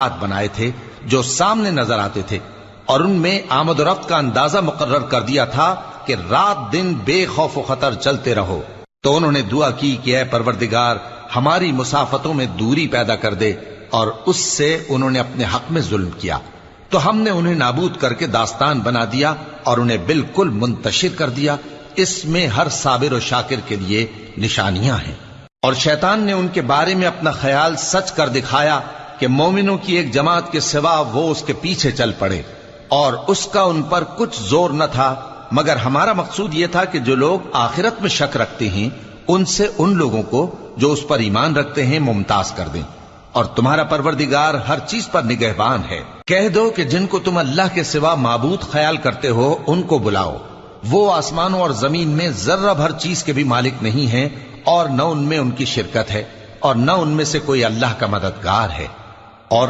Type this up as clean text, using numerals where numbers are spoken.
بنائے تھے جو سامنے نظر آتے تھے، اور ان میں آمد و رفت کا اندازہ مقرر کر دیا تھا کہ رات دن بے خوف و خطر چلتے رہو۔ تو انہوں نے دعا کی کہ اے پروردگار ہماری مسافتوں میں دوری پیدا کر دے، اور اس سے انہوں نے اپنے حق میں ظلم کیا، تو ہم نے انہیں نابود کر کے داستان بنا دیا اور انہیں بالکل منتشر کر دیا۔ اس میں ہر صابر و شاکر کے لیے نشانیاں ہیں۔ اور شیطان نے ان کے بارے میں اپنا خیال سچ کر دکھایا کہ مومنوں کی ایک جماعت کے سوا وہ اس کے پیچھے چل پڑے، اور اس کا ان پر کچھ زور نہ تھا، مگر ہمارا مقصود یہ تھا کہ جو لوگ آخرت میں شک رکھتے ہیں ان سے ان لوگوں کو جو اس پر ایمان رکھتے ہیں ممتاز کر دیں، اور تمہارا پروردگار ہر چیز پر نگہبان ہے۔ کہہ دو کہ جن کو تم اللہ کے سوا معبود خیال کرتے ہو ان کو بلاؤ، وہ آسمانوں اور زمین میں ذرہ بھر چیز کے بھی مالک نہیں ہیں، اور نہ ان میں ان کی شرکت ہے، اور نہ ان میں سے کوئی اللہ کا مددگار ہے، اور